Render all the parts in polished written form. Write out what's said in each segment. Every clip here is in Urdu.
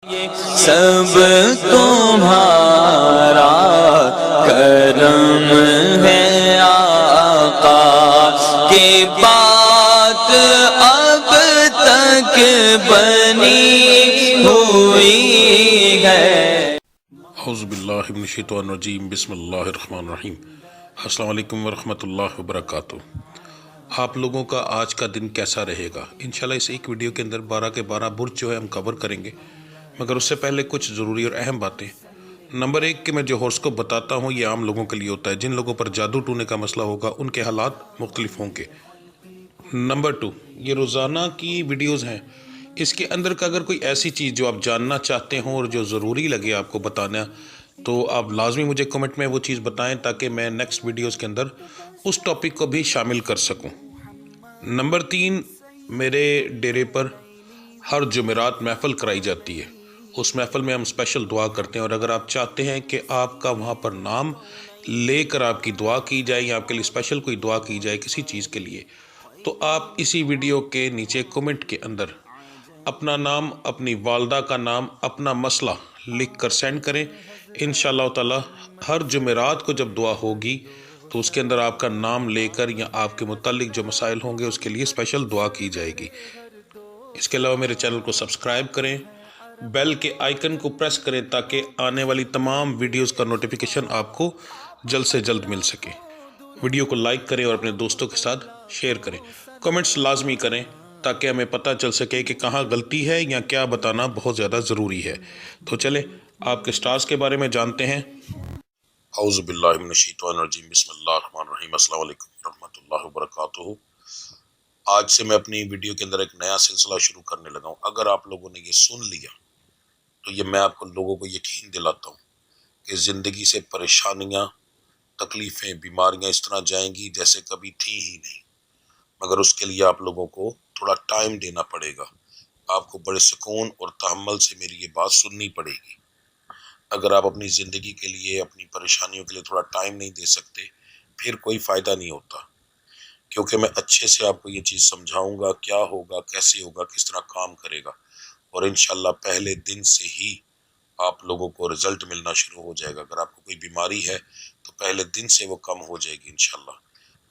سب تمہارا کرم ہے آقا کی بات اب تک بنی ہوئی ہے۔ اعوذ باللہ من الشیطان الرجیم، بسم اللہ الرحمن الرحیم۔ السلام علیکم ورحمۃ اللہ وبرکاتہ۔ آپ لوگوں کا آج کا دن کیسا رہے گا؟ انشاءاللہ اس ایک ویڈیو کے اندر 12 کے 12 برج جو ہے ہم کور کریں گے، مگر اس سے پہلے کچھ ضروری اور اہم باتیں۔ نمبر 1 کہ میں جو ہورسکوپ بتاتا ہوں یہ عام لوگوں کے لیے ہوتا ہے، جن لوگوں پر جادو ٹونے کا مسئلہ ہوگا ان کے حالات مختلف ہوں گے۔ نمبر 2، یہ روزانہ کی ویڈیوز ہیں، اس کے اندر کا اگر کوئی ایسی چیز جو آپ جاننا چاہتے ہوں اور جو ضروری لگے آپ کو بتانا، تو آپ لازمی مجھے کمنٹ میں وہ چیز بتائیں تاکہ میں نیکسٹ ویڈیوز کے اندر اس ٹاپک کو بھی شامل کر سکوں۔ نمبر 3، میرے ڈیرے پر ہر جمعرات محفل کرائی جاتی ہے، اس محفل میں ہم اسپیشل دعا کرتے ہیں، اور اگر آپ چاہتے ہیں کہ آپ کا وہاں پر نام لے کر آپ کی دعا کی جائے یا آپ کے لیے اسپیشل کوئی دعا کی جائے کسی چیز کے لیے، تو آپ اسی ویڈیو کے نیچے کمنٹ کے اندر اپنا نام، اپنی والدہ کا نام، اپنا مسئلہ لکھ کر سینڈ کریں۔ انشاءاللہ تعالی ہر جمعرات کو جب دعا ہوگی تو اس کے اندر آپ کا نام لے کر یا آپ کے متعلق جو مسائل ہوں گے اس کے لیے اسپیشل دعا کی جائے گی۔ اس کے علاوہ میرے چینل کو سبسکرائب کریں، بیل کے آئیکن کو پریس کریں تاکہ آنے والی تمام ویڈیوز کا نوٹیفیکیشن آپ کو جلد سے جلد مل سکے۔ ویڈیو کو لائک کریں اور اپنے دوستوں کے ساتھ شیئر کریں۔ کمنٹس لازمی کریں تاکہ ہمیں پتہ چل سکے کہ کہاں غلطی ہے یا کیا بتانا بہت زیادہ ضروری ہے۔ تو چلیں آپ کے سٹارز کے بارے میں جانتے ہیں۔ اعوذ باللہ من الشیطان الرجیم، بسم اللہ الرحمن الرحیم۔ السلام علیکم ورحمۃ اللہ وبرکاتہ۔ آج سے میں اپنی ویڈیو کے اندر ایک نیا سلسلہ شروع کرنے لگا ہوں۔ اگر آپ لوگوں نے یہ سن لیا تو یہ میں آپ لوگوں کو یقین دلاتا ہوں کہ زندگی سے پریشانیاں، تکلیفیں، بیماریاں اس طرح جائیں گی جیسے کبھی تھی ہی نہیں، مگر اس کے لیے آپ لوگوں کو تھوڑا ٹائم دینا پڑے گا۔ آپ کو بڑے سکون اور تحمل سے میری یہ بات سننی پڑے گی۔ اگر آپ اپنی زندگی کے لیے، اپنی پریشانیوں کے لیے تھوڑا ٹائم نہیں دے سکتے، پھر کوئی فائدہ نہیں ہوتا، کیونکہ میں اچھے سے آپ کو یہ چیز سمجھاؤں گا کیا ہوگا، کیسے ہوگا، کس طرح کام کرے گا، اور انشاءاللہ پہلے دن سے ہی آپ لوگوں کو رزلٹ ملنا شروع ہو جائے گا۔ اگر آپ کو کوئی بیماری ہے تو پہلے دن سے وہ کم ہو جائے گی انشاءاللہ۔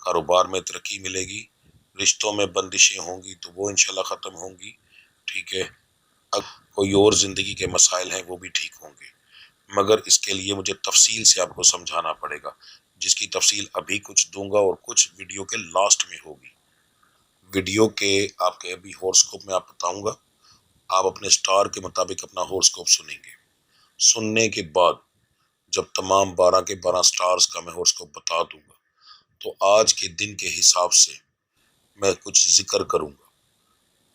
کاروبار میں ترقی ملے گی، رشتوں میں بندشیں ہوں گی تو وہ انشاءاللہ ختم ہوں گی، ٹھیک ہے۔ اب کوئی اور زندگی کے مسائل ہیں وہ بھی ٹھیک ہوں گے، مگر اس کے لیے مجھے تفصیل سے آپ کو سمجھانا پڑے گا، جس کی تفصیل ابھی کچھ دوں گا اور کچھ ویڈیو کے لاسٹ میں ہوگی۔ ویڈیو کے آپ کے ابھی ہورسکوپ میں آپ بتاؤں گا، آپ اپنے سٹار کے مطابق اپنا ہورسکوپ سنیں گے۔ سننے کے بعد جب تمام 12 کے 12 سٹارز کا میں ہورسکوپ بتا دوں گا تو آج کے دن کے حساب سے میں کچھ ذکر کروں گا۔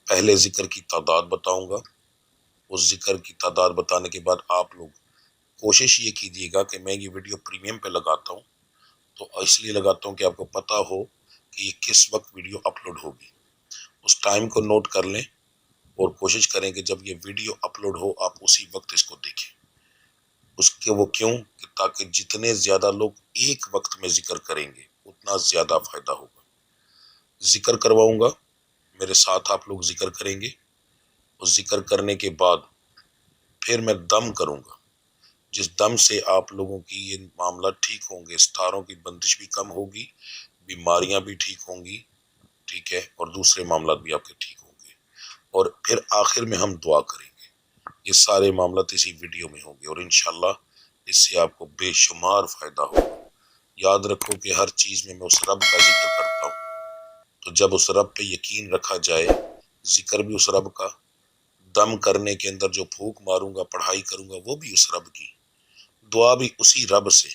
پہلے ذکر کی تعداد بتاؤں گا، اس ذکر کی تعداد بتانے کے بعد آپ لوگ کوشش یہ کیجیے گا کہ میں یہ ویڈیو پریمیم پہ لگاتا ہوں تو اس لیے لگاتا ہوں کہ آپ کو پتہ ہو کہ یہ کس وقت ویڈیو اپلوڈ ہوگی۔ اس ٹائم کو نوٹ کر لیں اور کوشش کریں کہ جب یہ ویڈیو اپلوڈ ہو آپ اسی وقت اس کو دیکھیں۔ اس کے وہ کیوں کہ تاکہ جتنے زیادہ لوگ ایک وقت میں ذکر کریں گے اتنا زیادہ فائدہ ہوگا۔ ذکر کرواؤں گا، میرے ساتھ آپ لوگ ذکر کریں گے، اور ذکر کرنے کے بعد پھر میں دم کروں گا، جس دم سے آپ لوگوں کی یہ معاملہ ٹھیک ہوں گے، ستاروں کی بندش بھی کم ہوگی، بیماریاں بھی ٹھیک ہوں گی، ٹھیک ہے، اور دوسرے معاملات بھی آپ کے ٹھیک ہوں گے، اور پھر آخر میں ہم دعا کریں گے۔ یہ سارے معاملات اسی ویڈیو میں ہوں گے اور انشاءاللہ اس سے آپ کو بے شمار فائدہ ہوگا۔ یاد رکھو کہ ہر چیز میں اس رب کا ذکر کرتا ہوں، تو جب اس رب پہ یقین رکھا جائے، ذکر بھی اس رب کا، دم کرنے کے اندر جو پھونک ماروں گا، پڑھائی کروں گا، وہ بھی اس رب کی، دعا بھی اسی رب سے،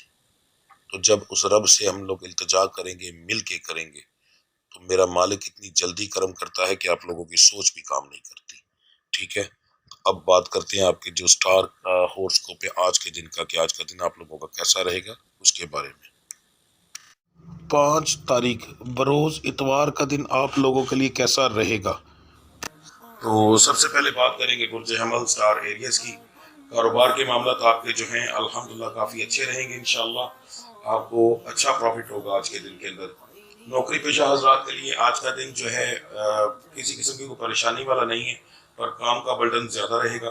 تو جب اس رب سے ہم لوگ التجا کریں گے، مل کے کریں گے، تو میرا مالک اتنی جلدی کرم کرتا ہے کہ آپ لوگوں کی سوچ بھی کام نہیں کرتی، ٹھیک ہے۔ اب بات کرتے ہیں آپ کے جو سٹار ہورسکوپ ہے آج کے دن کا، کہ آج کا دن آپ لوگوں کا کیسا رہے گا اس کے بارے میں۔ 5 تاریخ بروز اتوار کا دن آپ لوگوں کے لیے کیسا رہے گا؟ تو سب سے پہلے بات کریں گے برج حمل سٹار ایریز کی۔ کاروبار کے معاملات آپ کے جو ہیں الحمدللہ کافی اچھے رہیں گے انشاءاللہ، آپ کو اچھا پروفٹ ہوگا آج کے دن کے اندر۔ نوکری پیشہ حضرات کے لیے آج کا دن جو ہے کسی قسم کی کوئی پریشانی والا نہیں ہے، پر کام کا برڈن زیادہ رہے گا۔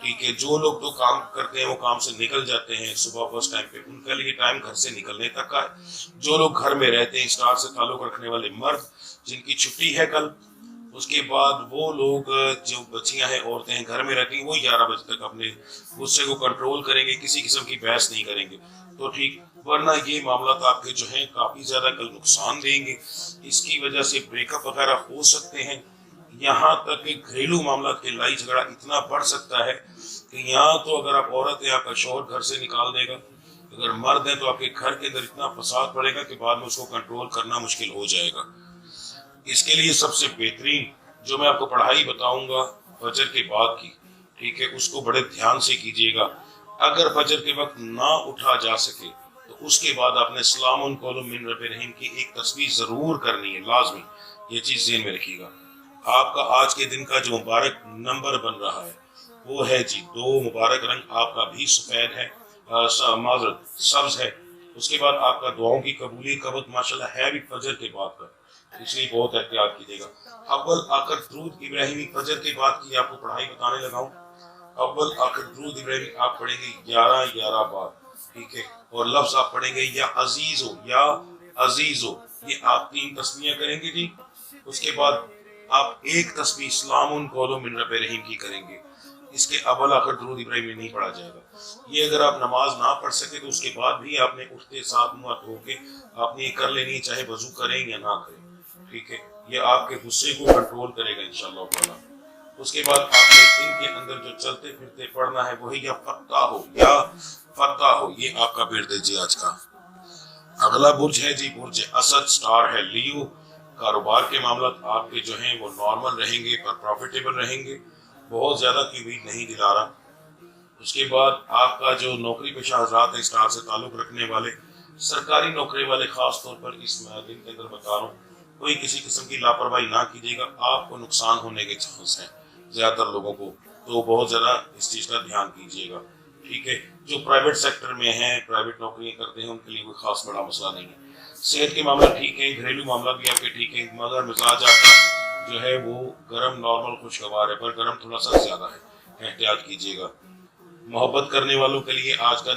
ٹھیک ہے، جو لوگ تو کام کرتے ہیں وہ کام سے نکل جاتے ہیں صبح فرسٹ ٹائم پہ، ان کے لیے ٹائم گھر سے نکلنے تک کا ہے۔ جو لوگ گھر میں رہتے ہیں، اسٹار سے تعلق رکھنے والے مرد جن کی چھٹی ہے کل، اس کے بعد وہ لوگ جو بچیاں ہیں، عورتیں ہیں گھر میں رہتی ہیں، وہ 11 بجے تک اپنے غصے کو کنٹرول کریں گے، کسی قسم کی بحث نہیں کریں گے تو ٹھیک، ورنہ یہ معاملات آپ کے جو ہیں کافی زیادہ کل نقصان دیں گے۔ اس کی وجہ سے بریک اپ وغیرہ ہو سکتے ہیں، یہاں تک کہ گھریلو معاملات کے لڑائی جھگڑا اتنا بڑھ سکتا ہے کہ یہاں تو اگر آپ عورت ہیں، آپ کا شوہر گھر سے نکال دے گا، اگر مرد ہیں تو آپ کے گھر کے اندر اتنا فساد پڑے گا کہ بعد میں اس کو کنٹرول کرنا مشکل ہو جائے گا۔ اس کے لیے سب سے بہترین جو میں آپ کو پڑھائی بتاؤں گا فجر کے بعد کی، ٹھیک ہے، اس کو بڑے دھیان سے کیجیے گا۔ اگر فجر کے وقت نہ اٹھا جا سکے تو اس کے بعد آپ نے سلام قولم من رب رحیم کی ایک تسبیح ضرور کرنی ہے، لازمی، یہ چیز ذہن میں رکھیے گا۔ آپ کا آج کے دن کا جو مبارک نمبر بن رہا ہے وہ ہے جی 2، مبارک رنگ آپ کا بھی سفید ہے، معذرت سبز ہے۔ اس کے بعد آپ کا دعاؤں کی قبولیت کا وقت ماشاءاللہ ہے بھی فجر کے بعد کا، اس لیے بہت احتیاط کیجیے گا۔ اول آخر درود ابراہیمی فجر کے بعد کی آپ کو پڑھائی بتانے لگا ہوں۔ اول آخر درود ابراہیمی آپ پڑھیں گے 11 بار، ٹھیک ہے، اور لفظ آپ پڑھیں گے یا عزیز ہو یا عزیز ہو، یہ آپ 3 تسبیحیں کریں گے جی۔ اس کے بعد آپ ایک تسبیح سلام قولم من رب رحیم کی کریں گے، اس کے اول آخر درود ابراہیمی نہیں پڑھا جائے گا۔ یہ اگر آپ نماز نہ پڑھ سکے تو اس کے بعد بھی آپ نے اٹھتے ساتھ منہ دھو کے آپ نے یہ کر لینی ہے، چاہے وضو کریں یا نہ کریں، ٹھیک ہے، یہ آپ کے غصے کو کنٹرول کرے گا انشاءاللہ تعالیٰ۔ اس کے بعد آپ نے دن کے اندر جو چلتے پھرتے پڑھنا ہے وہی یا فتح ہو، یہ آپ کا ورد ہے جی آج کا۔ اگلا برج ہے جی برج اسد، سٹار ہے لیو۔ کاروبار کے معاملات آپ کے جو ہیں وہ نارمل رہیں گے پر پروفیٹیبل رہیں گے، بہت زیادہ کی امید نہیں دلا رہا۔ اس کے بعد آپ کا جو نوکری پیشہ حضرات ہیں، اسٹار سے تعلق رکھنے والے، سرکاری نوکری والے، خاص طور پر اس دن کے اندر بتا رہا ہوں، کوئی کسی قسم کی لاپرواہی نہ کیجیے گا، آپ کو نقصان ہونے کے چانس ہیں زیادہ تر لوگوں کو، تو بہت زیادہ اس چیز کا دھیان کیجیے گا، ٹھیک ہے۔ جو پرائیویٹ سیکٹر میں ہیں، پرائیویٹ نوکریاں کرتے ہیں، ان کے لیے کوئی خاص بڑا مسئلہ نہیں ہے۔ صحت کے معاملات ٹھیک ہیں، گھریلو معاملات بھی آپ کے ٹھیک ہیں، مگر مزاج آپ کا جو ہے وہ گرم نارمل خوشگوار ہے، پر گرم تھوڑا سا زیادہ ہے، احتیاط کیجیے گا۔ محبت کرنے والوں کے لیے آج کا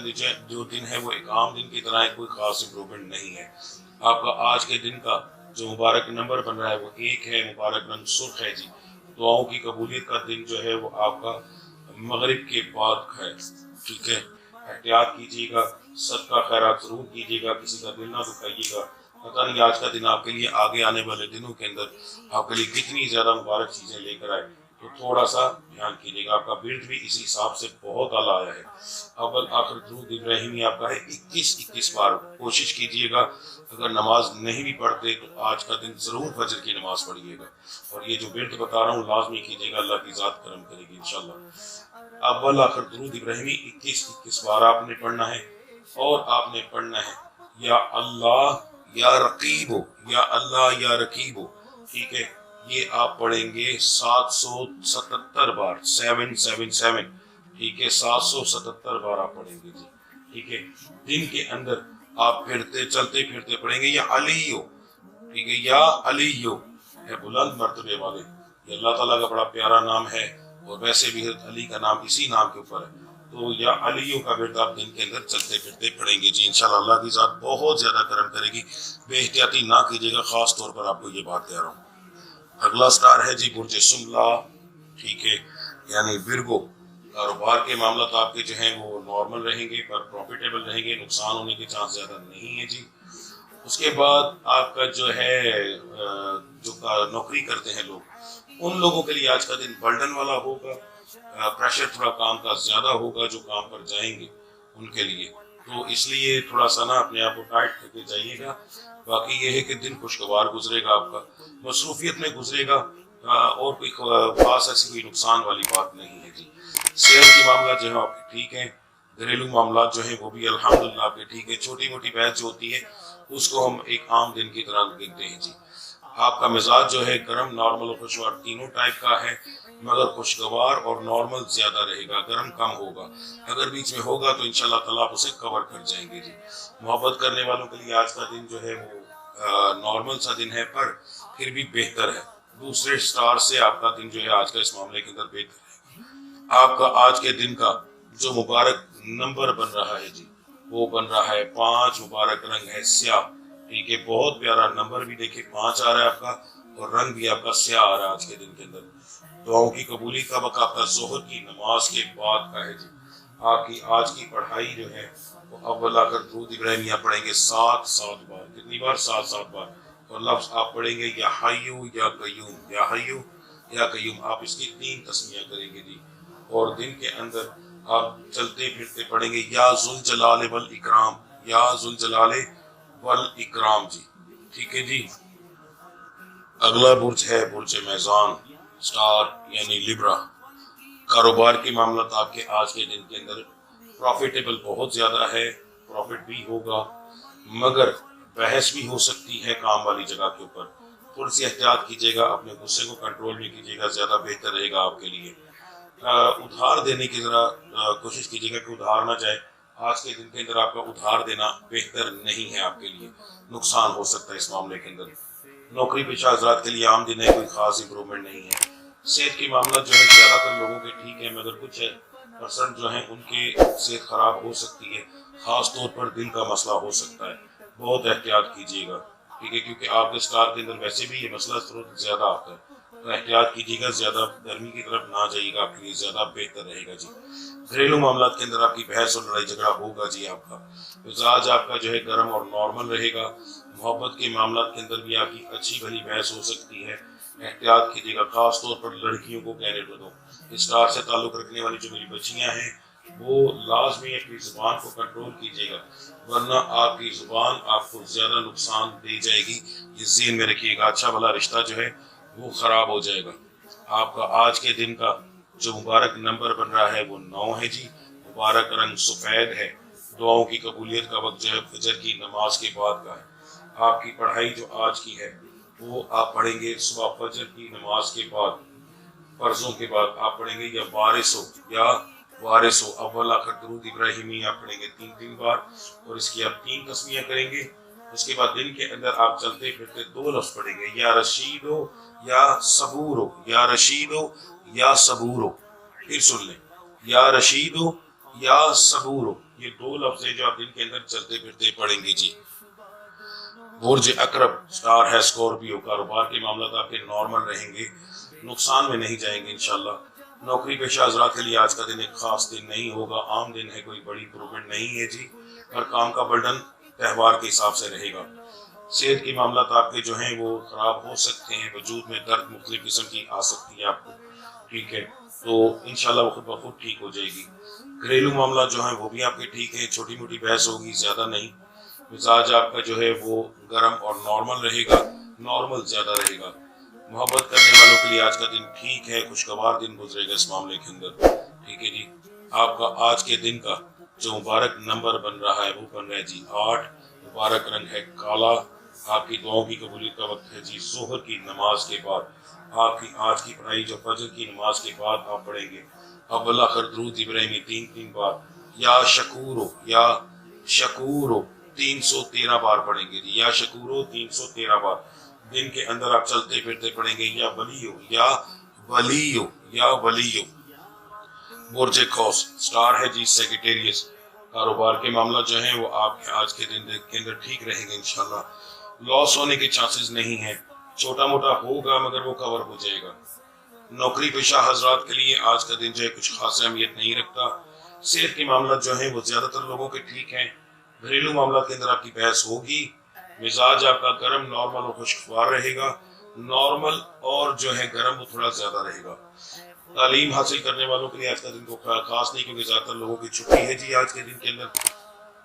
جو دن ہے وہ ایک عام دن کی طرح ہے، کوئی خاص امپرومنٹ نہیں ہے۔ آپ کا آج کے دن کا جو مبارک نمبر بن رہا ہے وہ 1 ہے، مبارک رنگ سرخ ہے جی۔ دعاؤں کی قبولیت کا دن جو ہے وہ آپ کا مغرب کے بعد ہے، ٹھیک ہے، احتیاط کیجیے گا، صدقہ خیرات ضرور کیجیے گا، کسی کا دل نہ دکھائیے گا۔ پتہ نہیں آج کا دن آپ کے لیے آگے آنے والے دنوں کے اندر آپ کے لیے کتنی زیادہ مبارک چیزیں لے کر آئے، تو تھوڑا سا دھیان کیجیے گا۔ آپ کا ورد بھی اسی حساب سے بہت اعلیٰ آیا ہے۔ اول آخر درود ابراہیمی آپ کا ہے 21 بار، کوشش کیجیے گا اگر نماز نہیں بھی پڑھتے تو آج کا دن ضرور فجر کی نماز پڑھیے گا، اور یہ جو ورد بتا رہا ہوں لازمی کیجیے گا، اللہ کی ذات کرم کرے گی انشاءاللہ۔ اول آخر درود ابراہیمی 21 بار آپ نے پڑھنا ہے، اور آپ نے پڑھنا ہے یا اللہ یا رقیب ہو، یا اللہ یا رقیب ہو، ٹھیک ہے، یہ آپ پڑھیں گے 777 بار، 777، ٹھیک ہے، 777 بار آپ پڑھیں گے جی، ٹھیک ہے۔ دن کے اندر آپ چلتے پھرتے پڑھیں گے یا علی ہو، ٹھیک ہے، یا علی ہو، ہے بلند مرتبے والے، یہ اللہ تعالیٰ کا بڑا پیارا نام ہے، اور ویسے بھی حضرت علی کا نام اسی نام کے اوپر ہے، تو یا علیوں کا ورد آپ دن کے اندر چلتے پھرتے پڑھیں گے جی، انشاءاللہ اللہ کی ذات بہت زیادہ کرم کرے گی۔ بے احتیاطی نہ کیجیے گا، خاص طور پر آپ کو یہ بات کہہ رہا ہوں۔ اگلا سٹار ہے جی برج سملا، ٹھیک ہے، یعنی ورگو۔ کاروبار کے معاملات آپ کے جو ہیں وہ نارمل رہیں گے پر پروفیٹیبل رہیں گے، نقصان ہونے کے چانس زیادہ نہیں ہے جی۔ اس کے بعد آپ کا جو ہے جو نوکری کرتے ہیں لوگ، ان لوگوں کے لیے آج کا دن برڈن والا ہوگا، پریشر تھوڑا کام کا زیادہ ہوگا، جو کام پر جائیں گے ان کے لیے، تو اس لیے تھوڑا سا نا اپنے آپ کو ٹائٹ کر کے جائیے گا۔ باقی یہ ہے کہ دن خوشگوار گزرے گا، آپ کا مصروفیت میں گزرے گا، اور کوئی خاص ایسی کوئی نقصان والی بات نہیں ہے جی۔ صحت کے معاملات جو ہیں آپ کے ٹھیک ہیں، گھریلو معاملات جو ہیں وہ بھی الحمدللہ آپ کے ٹھیک ہے، چھوٹی موٹی بحث جو ہوتی ہے اس کو ہم ایک عام دن کی طرح دیکھتے ہیں جی۔ آپ کا مزاج جو ہے گرم، نارمل اور خوشگوار تینوں ٹائپ کا ہے، مگر خوشگوار اور نارمل زیادہ رہے گا، گرم کم ہوگا، اگر بیچ میں ہوگا تو انشاءاللہ تعالیٰ آپ اسے کور کر جائیں گے جی۔ محبت کرنے والوں کے لیے آج کا دن جو ہے وہ نارمل سا دن ہے، پر پھر بھی بہتر ہے، دوسرے سٹار سے آپ کا دن جو ہے آج کا اس معاملے کے اندر بہتر ہے۔ آپ کا آج کے دن کا جو مبارک نمبر بن رہا ہے جی وہ بن رہا ہے 5، مبارک رنگ ہے سیاہ، ٹھیک ہے، بہت پیارا نمبر بھی دیکھیں 5 آ رہا ہے آپ کا، اور رنگ بھی آپ کا سیاہ آ رہا ہے آج کے دن کے اندر۔ دعاؤں کی قبولی کا وقت آپ کا ظہر کی نماز کے بعد کا ہے جی۔ آپ کی آج کی پڑھائی جو ہے وہ اول آ کر درود ابراہیمیہ پڑھیں گے 7 بار، کتنی بار؟ 7 بار، اور لفظ آپ پڑھیں گے یا حیو یا قیوم، یا حیو یا قیوم، آپ اس کی 3 تسمیہ کریں گے جی۔ اور دن کے اندر آپ چلتے پھرتے پڑھیں گے یا ذوالجلال والاکرام، یا ذوالجلال والاکرام جی، ٹھیک ہے جی۔ اگلا برج ہے برج میزان، سٹار یعنی لیبرا۔ کاروبار کے معاملات آپ کے آج کے دن کے اندر پروفیٹیبل بہت زیادہ ہے، پروفٹ بھی ہوگا، مگر بحث بھی ہو سکتی ہے کام والی جگہ کے اوپر۔ تھوڑی سی احتیاط کیجیے گا، اپنے غصے کو کنٹرول بھی کیجیے گا، زیادہ بہتر رہے گا آپ کے لیے۔ ادھار دینے کی ذرا کوشش کیجیے گا کہ ادھار نہ جائے، آج کے دن کے اندر آپ کا ادھار دینا بہتر نہیں ہے آپ کے لیے، نقصان ہو سکتا ہے اس معاملے کے اندر۔ نوکری پیشہ حضرات کے لیے عام دن ہے، کوئی خاص امپرومنٹ نہیں ہے۔ صحت کے معاملات جو ہے زیادہ تر لوگوں کے ٹھیک ہے، مگر کچھ پرسنٹ جو ہیں ان کی صحت خراب ہو سکتی ہے، خاص طور پر دل کا مسئلہ ہو سکتا ہے، بہت احتیاط کیجیے گا، ٹھیک ہے، کیونکہ آپ کے سٹار کے اندر ویسے بھی یہ مسئلہ زیادہ آتا ہے، تو احتیاط کیجیے گا، زیادہ گرمی کی طرف نہ جائیے گا، آپ کے لیے زیادہ بہتر رہے گا جی۔ گھریلو معاملات کے اندر آپ کی بحث اور لڑائی جھگڑا ہوگا جی، آپ کا مزاج آپ کا جو ہے گرم اور نارمل رہے گا۔ محبت کے معاملات کے اندر بھی آپ کی اچھی بھلی بحث ہو سکتی ہے، احتیاط کیجیے گا، خاص طور پر لڑکیوں کو کہنے کو دو۔ اسٹار سے تعلق رکھنے والی جو میری بچیاں ہیں وہ لازمی اپنی زبان کو کنٹرول کیجیے گا، ورنہ آپ کی زبان آپ کو زیادہ نقصان دے جائے گی، یہ ذہن میں رکھیے گا، اچھا بھلا رشتہ جو ہے وہ خراب ہو جائے گا۔ آپ کا آج کے دن کا جو مبارک نمبر بن رہا ہے وہ 9 ہے جی، مبارک رنگ سفید ہے۔ دعاؤں کی قبولیت کا وقت جو ہے فجر کی نماز کے بعد کا ہے۔ آپ کی پڑھائی جو آج کی ہے وہ آپ پڑھیں گے صبح فجر کی نماز کے بعد، فرضوں کے بعد آپ پڑھیں گے یا وارث ہو، اول آخر درود ابراہیمی آپ پڑھیں گے 3 بار، اور اس کی آپ 3 تسمیہ کریں گے۔ اس کے بعد دن کے اندر آپ چلتے پھرتے 2 لفظ پڑھیں گے، یا رشید ہو یا صبور ہو، یا رشید ہو یا صبور ہو، پھر سن لیں، یا رشید ہو یا صبور ہو، یہ 2 لفظ ہیں جو آپ دن کے اندر چلتے پھرتے پڑھیں گے جی۔ برج عقرب، سٹار ہے اسکورپیو۔ کاروبار کے معاملات آپ کے نارمل رہیں گے، نقصان میں نہیں جائیں گے انشاءاللہ۔ نوکری پیشہ حضرات کے لیے آج کا دن ایک خاص دن نہیں ہوگا، عام دن ہے، کوئی بڑی امپرومنٹ نہیں ہے جی، ہر کام کا برڈن تہوار کے حساب سے رہے گا۔ صحت کے معاملات آپ کے جو ہیں وہ خراب ہو سکتے ہیں، وجود میں درد مختلف قسم کی آ سکتی ہے آپ کو، ٹھیک ہے، تو انشاءاللہ وہ خود بخود ٹھیک ہو جائے گی۔ گھریلو معاملات جو ہیں وہ بھی آپ کے ٹھیک ہیں، چھوٹی موٹی بحث ہوگی، زیادہ نہیں۔ مزاج آپ کا جو ہے وہ گرم اور نارمل رہے گا، نارمل زیادہ رہے گا۔ محبت کرنے والوں کے لیے آج کا دن ٹھیک ہے، خوشگوار دن گزرے گا اس معاملے کے اندر، ٹھیک ہے جی۔ آپ کا آج کے دن کا جو مبارک نمبر بن رہا ہے وہ بن رہا ہے جی 8، مبارک رنگ ہے کالا۔ آپ کی دعاؤں کی قبولیت کا وقت ہے جی ظہر کی نماز کے بعد۔ آپ کی آج کی پڑھائی جو فجر کی نماز کے بعد آپ پڑھیں گے اول آخر درود ابراہیمی 3 بار، یا شکور ہو 313 بار پڑھیں گے جی، یا شکور ہو 313 بار۔ دن کے اندر آپ چلتے پھرتے پڑھیں گے یا ولی ہو۔ برج قوس، سٹار ہے جی سیکریٹریس۔ کاروبار کے معاملات جو ہیں وہ آپ کے آج کے دن کے اندر ٹھیک رہیں گے انشاءاللہ، لاس ہونے کے چانسز نہیں ہیں، چھوٹا موٹا ہوگا مگر وہ کور ہو جائے گا۔ نوکری پیشہ حضرات کے لیے آج کا دن جو ہے کچھ خاص اہمیت نہیں رکھتا۔ صحت کے معاملات جو ہیں وہ زیادہ تر لوگوں کے ٹھیک ہیں۔ گھریلو معاملات کے اندر آپ کی بحث ہوگی، مزاج آپ کا گرم نارمل اور خوشگوار رہے گا، نارمل اور جو ہے گرم وہ تھوڑا زیادہ رہے گا۔ تعلیم حاصل کرنے والوں کے لیے آج کا دن کو خاص نہیں، کیونکہ زیادہ تر لوگوں کی چھٹی ہے جی آج کے دن کے اندر۔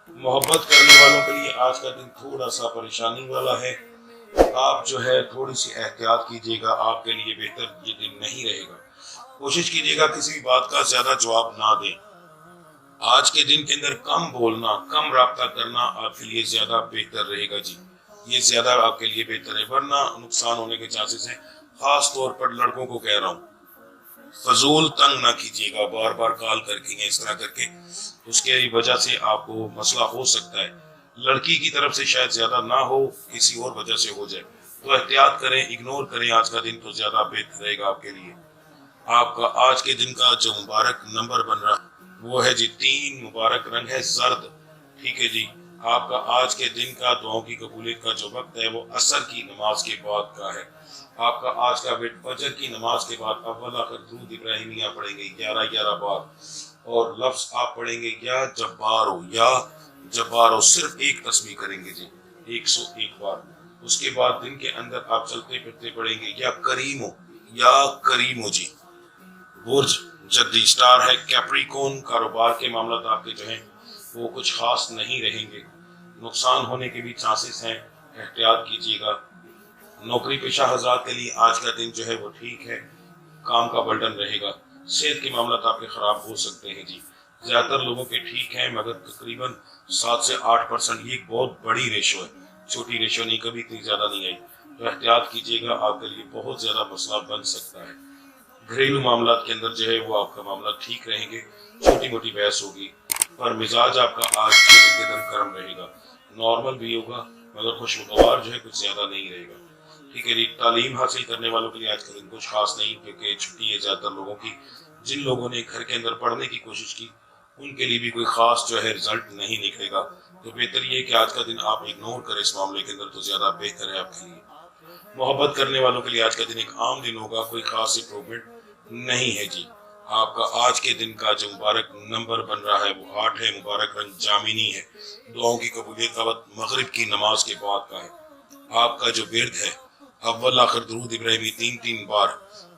محبت کرنے والوں کے لیے آج کا دن تھوڑا سا پریشانی والا ہے، آپ جو ہے تھوڑی سی احتیاط کیجیے گا، آپ کے لیے بہتر یہ دن نہیں رہے گا۔ کوشش کیجیے گا کسی بھی بات کا زیادہ جواب نہ دیں، آج کے دن کے اندر کم بولنا، کم رابطہ کرنا آپ کے لیے زیادہ بہتر رہے گا جی، یہ زیادہ آپ کے لیے بہتر ہے، ورنہ نقصان ہونے کے چانسز ہیں۔ خاص طور پر لڑکوں کو کہہ رہا ہوں، فضول تنگ نہ کیجیے گا، بار بار کال کر کے اس طرح کر کے، اس کی وجہ سے آپ کو مسئلہ ہو سکتا ہے، لڑکی کی طرف سے شاید زیادہ نہ ہو، کسی اور وجہ سے ہو جائے، تو احتیاط کریں، اگنور کریں، آج کا دن تو زیادہ بہتر رہے گا آپ کے لیے۔ آپ کا آج کے دن کا جو مبارک نمبر بن رہا وہ ہے جی 3، مبارک رنگ ہے زرد، ٹھیک ہے جی۔ آپ کا آج کے دن کا دعاؤں کی قبولیت کا جو وقت ہے وہ عصر کی نماز کے بعد کا ہے۔ آپ کا آج کا وقت فجر کی نماز کے بعد اول آخر درود ابراہیمیہ پڑھیں گے 11 بار، اور لفظ آپ پڑھیں گے یا جبارو، یا جبارو، صرف ایک تسبیح کریں گے جی 101 بار۔ اس کے بعد دن کے اندر آپ چلتے پھرتے پڑھیں گے یا کریمو، یا کریمو جی۔ برج جدی سٹار ہے کیپریکون، کاروبار کے معاملات آپ کے جو ہیں وہ کچھ خاص نہیں رہیں گے، نقصان ہونے کے بھی چانسز ہیں، احتیاط کیجیے گا۔ نوکری پیشہ حضرات کے لیے آج کا دن جو ہے وہ ٹھیک ہے، کام کا برڈن رہے گا۔ صحت کے معاملات آپ کے خراب ہو سکتے ہیں جی، زیادہ تر لوگوں کے ٹھیک ہیں، مگر تقریباً 7 سے 8%، یہ ایک بہت بڑی ریشو ہے، چھوٹی ریشو نہیں، کبھی اتنی زیادہ نہیں آئی، تو احتیاط کیجیے گا، آپ کے لیے بہت زیادہ مسئلہ بن سکتا ہے۔ گھریلو معاملات کے اندر جو ہے وہ آپ کا معاملہ ٹھیک رہیں گے، چھوٹی موٹی بحث ہوگی، پر مزاج آپ کا آج کے دن کے دن گرم رہے گا، نارمل بھی ہوگا مگر خوشگوار جو ہے کچھ زیادہ نہیں رہے گا، ٹھیک ہے جی۔ تعلیم حاصل کرنے والوں کے لیے آج کا دن کچھ خاص نہیں، کیونکہ چھٹی ہے زیادہ تر لوگوں کی۔ جن لوگوں نے گھر کے اندر پڑھنے کی کوشش کی ان کے لیے بھی کوئی خاص جو ہے رزلٹ نہیں نکلے گا، تو بہتر یہ کہ آج کا دن آپ اگنور کریں اس معاملے کے اندر، تو زیادہ بہتر ہے آپ کے لیے۔ محبت کرنے والوں کے لیے آج کا دن ایک عام دن ہوگا، کوئی خاص امپروومنٹ نہیں ہے جی۔ آپ کا آج کے دن کا جو مبارک نمبر بن رہا ہے وہ 8 ہے، مبارک رنگ جامنی ہے، دعاؤں کی قبولیت کا وقت مغرب کی نماز کے بعد کا ہے۔ آپ کا جو ورد ہے اول آخر درود ابراہیمی 3 بار،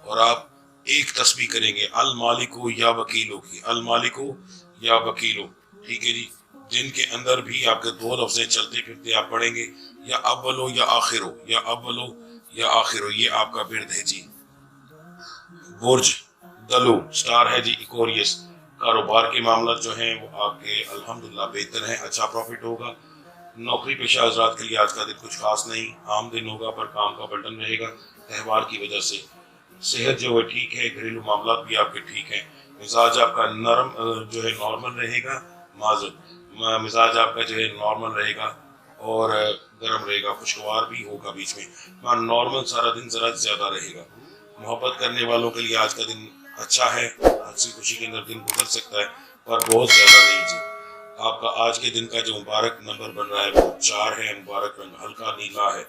اور آپ ایک تسبیح کریں گے المالکو یا وکیلو کی، المالکو یا وکیلو، ٹھیک ہے جی۔ جن کے اندر بھی آپ کے 2 لفظیں چلتے پھرتے آپ پڑھیں گے یا اولو یا آخرو، یا اولو یا آخرو، یہ آپ کا ورد ہے جی۔ برج دلو سٹار ہے جی ایکوریس، کاروبار کے معاملات جو ہیں وہ آپ کے الحمدللہ بہتر ہیں، اچھا پروفٹ ہوگا۔ نوکری پیشہ حضرات کے لیے آج کا دن کچھ خاص نہیں، عام دن ہوگا پر کام کا برڈن رہے گا تہوار کی وجہ سے۔ صحت جو ہے ٹھیک ہے، گھریلو معاملات بھی آپ کے ٹھیک ہیں، مزاج آپ کا نرم جو ہے نارمل رہے گا، مزاج آپ کا جو ہے نارمل رہے گا اور گرم رہے گا، خوشگوار بھی ہوگا بیچ میں، نارمل سارا دن ذرا زیادہ رہے گا۔ محبت کرنے والوں کے لیے آج کا دن اچھا ہے، ہنسی خوشی کے اندر دن گزر سکتا ہے پر بہت زیادہ نہیں جی۔ آپ کا آج کے دن کا جو مبارک نمبر بن رہا ہے وہ 4 ہے، مبارک رنگ ہلکا نیلا ہے،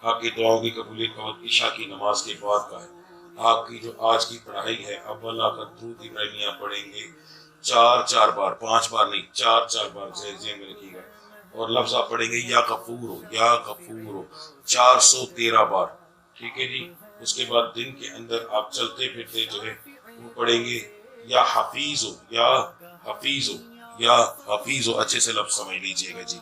آپ کی دعاؤں کی قبولیت کا وقت عشاء کی نماز کے بعد کا ہے۔ آپ کی جو آج کی پڑھائی ہے اول آخر درود ابراہیمیہ پڑھیں گے 4 بار، 5 بار نہیں، 4 بار، ذہن میں رکھیے گا، اور لفظ آپ پڑھیں گے یا غفور ہو، یا غفور ہو 413 بار، ٹھیک ہے جی۔ اس کے بعد دن کے اندر آپ چلتے پھرتے جو ہے وہ پڑھیں گے یا حفیظ ہو، یا حفیظ ہو، یا حفیظ ہو، اچھے سے لفظ سمجھ لیجئے گا جی۔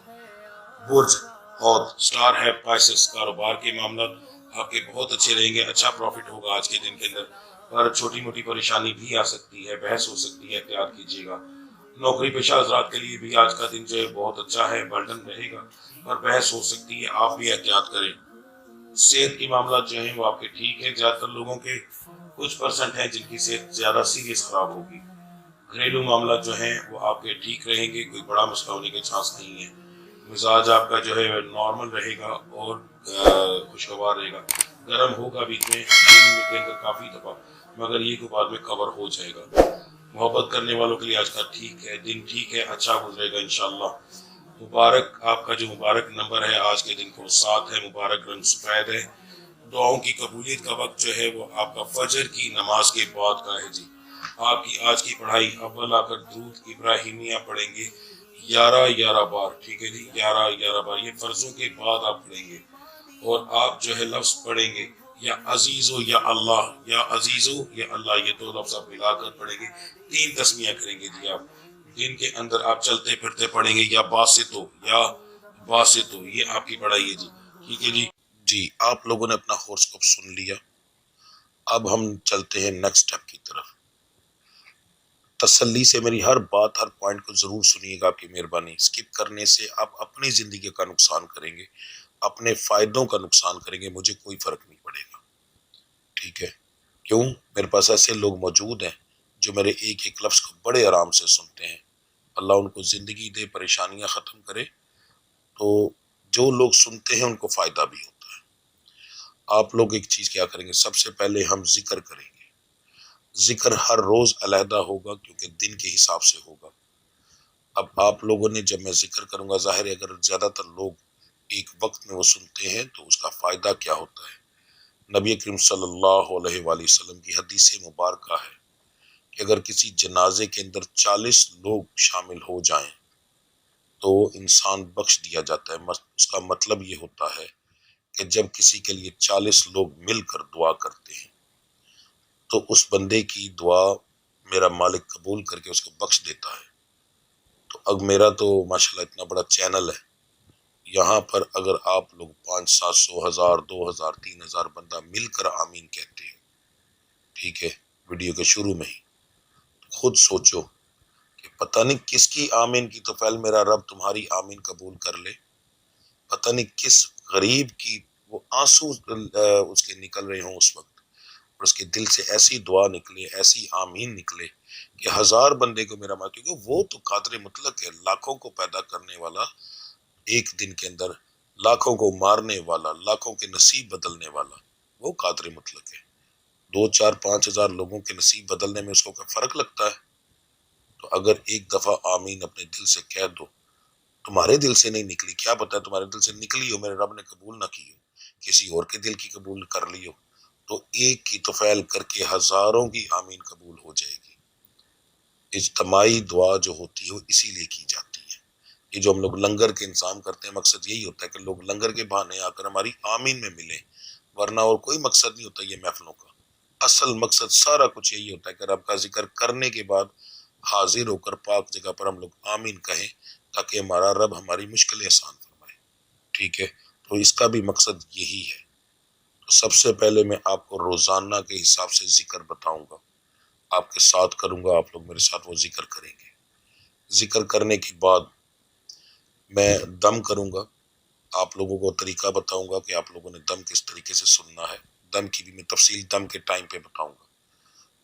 برج اور سٹار ہے پائسس، کاروبار کے معاملات آپ کے بہت اچھے رہیں گے، اچھا پروفٹ ہوگا آج کے دن کے اندر، پر چھوٹی موٹی پریشانی بھی آ سکتی ہے، بحث ہو سکتی ہے، احتیاط کیجیے گا۔ نوکری پیشہ حضرات کے لیے بھی آج کا دن جو ہے بہت اچھا ہے، برڈن رہے گا پر بحث ہو سکتی ہے، آپ بھی احتیاط کریں۔ صحت کی معاملات جو ہیں وہ آپ کے ٹھیک ہیں، زیادہ تر لوگوں کے کچھ پرسنٹ ہیں جن کی صحت زیادہ سیریس خراب ہوگی۔ گھریلو معاملات جو ہیں وہ آپ کے ٹھیک رہیں گے، کوئی بڑا مسئلہ ہونے کے چانس نہیں ہے، مزاج آپ کا جو ہے نارمل رہے گا اور خوشگوار رہے گا، گرم ہوگا بیچ میں دن کے اندر کافی دفعہ، مگر یہ کہ بعد میں کور ہو جائے گا۔ محبت کرنے والوں کے لیے آج کا ٹھیک ہے، دن ٹھیک ہے، اچھا گزرے گا انشاءاللہ۔ مبارک آپ کا جو مبارک نمبر ہے آج کے دن کو 7 ہے، مبارک رنگ سفید ہے، دعاؤں کی قبولیت کا وقت جو ہے وہ آپ کا فجر کی نماز کے بعد کا ہے جی۔ آپ کی آج کی پڑھائی اول آ کر درود ابراہیمیہ پڑھیں گے 11 بار، ٹھیک ہے جی، 11 بار، یہ فرضوں کے بعد آپ پڑھیں گے، اور آپ جو ہے لفظ پڑھیں گے یا عزیزو یا اللہ، یا عزیزو یا اللہ، یہ 2 لفظ آپ ملا کر پڑھیں گے، 3 تسمیہ کریں گے جی۔ آپ دن کے اندر آپ چلتے پھرتے پڑھیں گے یا باسطو، یا باسطو، یہ آپ کی پڑھائی ہے جی، ٹھیک ہے جی۔ جی آپ لوگوں نے اپنا ہورسکوپ سن لیا، اب ہم چلتے ہیں نیکسٹ سٹیپ کی طرف۔ تسلی سے میری ہر بات، ہر پوائنٹ کو ضرور سنیے گا، آپ کی مہربانی، سکپ کرنے سے آپ اپنی زندگی کا نقصان کریں گے، اپنے فائدوں کا نقصان کریں گے، مجھے کوئی فرق نہیں پڑے گا، ٹھیک ہے؟ کیوں؟ میرے پاس ایسے لوگ موجود ہیں جو میرے ایک ایک لفظ کو بڑے آرام سے سنتے ہیں، اللہ ان کو زندگی دے، پریشانیاں ختم کرے، تو جو لوگ سنتے ہیں ان کو فائدہ بھی ہوتا ہے۔ آپ لوگ ایک چیز کیا کریں گے، سب سے پہلے ہم ذکر کریں گے، ذکر ہر روز علیحدہ ہوگا کیونکہ دن کے حساب سے ہوگا۔ اب آپ لوگوں نے جب میں ذکر کروں گا، ظاہر ہے اگر زیادہ تر لوگ ایک وقت میں وہ سنتے ہیں تو اس کا فائدہ کیا ہوتا ہے۔ نبی کریم صلی اللہ علیہ وآلہ وسلم کی حدیث مبارکہ ہے کہ اگر کسی جنازے کے اندر 40 لوگ شامل ہو جائیں تو انسان بخش دیا جاتا ہے۔ اس کا مطلب یہ ہوتا ہے کہ جب کسی کے لیے 40 لوگ مل کر دعا کرتے ہیں تو اس بندے کی دعا میرا مالک قبول کر کے اس کو بخش دیتا ہے۔ تو اب میرا تو ماشاءاللہ اتنا بڑا چینل ہے، یہاں پر اگر آپ لوگ 500، 700، 2000، 3000 بندہ مل کر آمین کہتے ہیں، ٹھیک ہے، ویڈیو کے شروع میں ہی، خود سوچو کہ پتہ نہیں کس کی آمین کی تو پہل میرا رب تمہاری آمین قبول کر لے، پتہ نہیں کس غریب کی وہ آنسو اس کے نکل رہے ہوں اس وقت، اور اس کے دل سے ایسی دعا نکلے، ایسی آمین نکلے کہ 1000 بندے کو میرا ماں، کیونکہ وہ تو قادر مطلق ہے، لاکھوں کو پیدا کرنے والا، ایک دن کے اندر لاکھوں کو مارنے والا، لاکھوں کے نصیب بدلنے والا، وہ قادر مطلق ہے۔ 2، 4، 5000 لوگوں کے نصیب بدلنے میں اس کو کوئی فرق لگتا ہے؟ تو اگر ایک دفعہ آمین اپنے دل سے کہہ دو، تمہارے دل سے نہیں نکلی، کیا پتہ ہے تمہارے دل سے نکلی ہو، میرے رب نے قبول نہ کی ہو، کسی اور کے دل کی قبول کر لی ہو، تو ایک کی توفیل کر کے 1000 کی آمین قبول ہو جائے گی۔ اجتماعی دعا جو ہوتی ہے اسی لیے کی جاتی ہے۔ یہ جو ہم لوگ لنگر کے انتظام کرتے ہیں، مقصد یہی ہوتا ہے کہ لوگ لنگر کے بہانے آ کر ہماری آمین میں ملیں، ورنہ اور کوئی مقصد نہیں ہوتا یہ محفلوں کا۔ اصل مقصد سارا کچھ یہی ہوتا ہے کہ رب کا ذکر کرنے کے بعد حاضر ہو کر پاک جگہ پر ہم لوگ آمین کہیں تاکہ ہمارا رب ہماری مشکلیں آسان فرمائے، ٹھیک ہے۔ تو اس کا بھی مقصد یہی ہے۔ تو سب سے پہلے میں آپ کو روزانہ کے حساب سے ذکر بتاؤں گا، آپ کے ساتھ کروں گا، آپ لوگ میرے ساتھ وہ ذکر کریں گے۔ ذکر کرنے کے بعد میں دم کروں گا، آپ لوگوں کو طریقہ بتاؤں گا کہ آپ لوگوں نے دم کس طریقے سے سننا ہے، دم کی بھی میں تفصیل دم کے ٹائم پہ بتاؤں گا،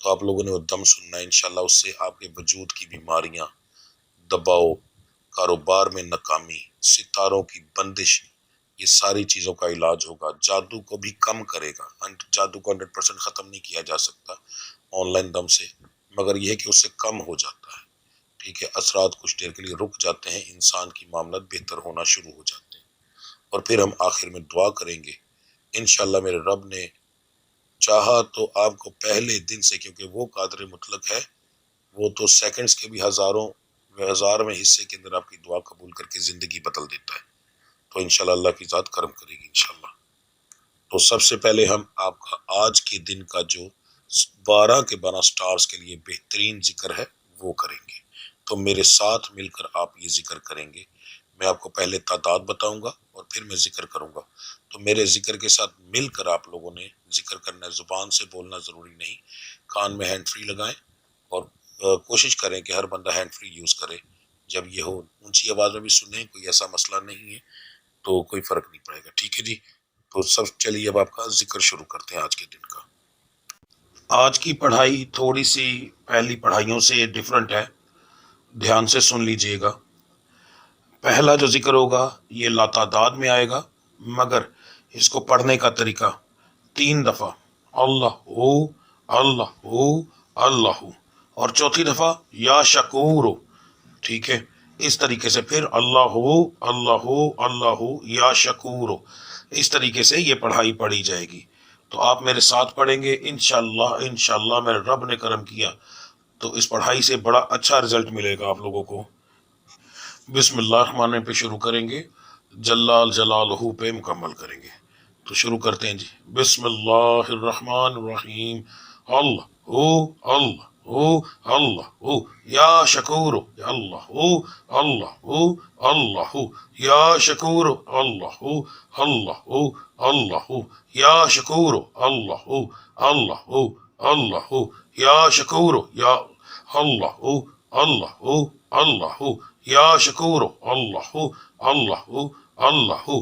تو آپ لوگوں نے وہ دم سننا ہے انشاءاللہ۔ اس سے آپ کے وجود کی بیماریاں، دباؤ، کاروبار میں ناکامی، ستاروں کی بندش، یہ ساری چیزوں کا علاج ہوگا۔ جادو کو بھی کم کرے گا، جادو کو 100% ختم نہیں کیا جا سکتا آن لائن دم سے، مگر یہ ہے کہ اس سے کم ہو جاتا ہے، ٹھیک ہے۔ اثرات کچھ دیر کے لیے رک جاتے ہیں، انسان کی معاملات بہتر ہونا شروع ہو جاتے ہیں، اور پھر ہم آخر میں دعا کریں گے انشاءاللہ۔ میرے رب نے چاہا تو آپ کو پہلے دن سے، کیونکہ وہ قادر مطلق ہے، وہ تو سیکنڈز کے بھی ہزاروں حصے کے اندر آپ کی دعا قبول کر کے زندگی بدل دیتا ہے، تو انشاءاللہ اللہ کی ذات کرم کرے گی انشاءاللہ۔ تو سب سے پہلے ہم آپ کا آج کے دن کا جو 12 کے 12 سٹارز کے لیے بہترین ذکر ہے وہ کریں گے، تو میرے ساتھ مل کر آپ یہ ذکر کریں گے۔ میں آپ کو پہلے تعداد بتاؤں گا اور پھر میں ذکر کروں گا، تو میرے ذکر کے ساتھ مل کر آپ لوگوں نے ذکر کرنا ہے، زبان سے بولنا ضروری نہیں، کان میں ہینڈ فری لگائیں اور کوشش کریں کہ ہر بندہ ہینڈ فری یوز کرے، جب یہ ہو اونچی آواز میں بھی سنیں، کوئی ایسا مسئلہ نہیں ہے تو کوئی فرق نہیں پڑے گا، ٹھیک ہے جی۔ تو سب چلیے اب آپ کا ذکر شروع کرتے ہیں آج کے دن کا۔ آج کی پڑھائی تھوڑی سی پہلی پڑھائیوں سے ڈیفرنٹ ہے، دھیان سے سن لیجئے گا۔ پہلا جو ذکر ہوگا یہ لاتعداد میں آئے گا، مگر اس کو پڑھنے کا طریقہ 3 دفعہ اللہ ہو، اللہ ہو، اللہ ہو، اور چوتھی دفعہ یا شکور ہو، ٹھیک ہے۔ اس طریقے سے پھر اللہ ہو، اللہ ہو، اللہ ہو، یا شکور ہو، اس طریقے سے یہ پڑھائی پڑھی جائے گی۔ تو آپ میرے ساتھ پڑھیں گے انشاءاللہ، انشاءاللہ میرے رب نے کرم کیا تو اس پڑھائی سے بڑا اچھا رزلٹ ملے گا آپ لوگوں کو۔ بسم اللہ الرحمن الرحیم پہ شروع کریں گے، جلال جلالہ پہ مکمل کریں گے، تو شروع کرتے ہیں جی۔ بسم اللہ الرحمن الرحیم، اللہ ہو، اللہ ہو، اللہ ہو، یا شکور ہو، اللہ ہو، اللہ ہو، اللہ ہو، یا شکور ہو، اللہ ہو، اللہ ہو، اللہ ہو، یا شکور ہو، اللہ ہو، اللہ ہو، اللہ ہو، یا شکور ہو، یا اللہ ہو، اللہ ہو، اللہ ہو، یا شکور ہو، اللہ ہو، اللہ ہو، اللہ ہو،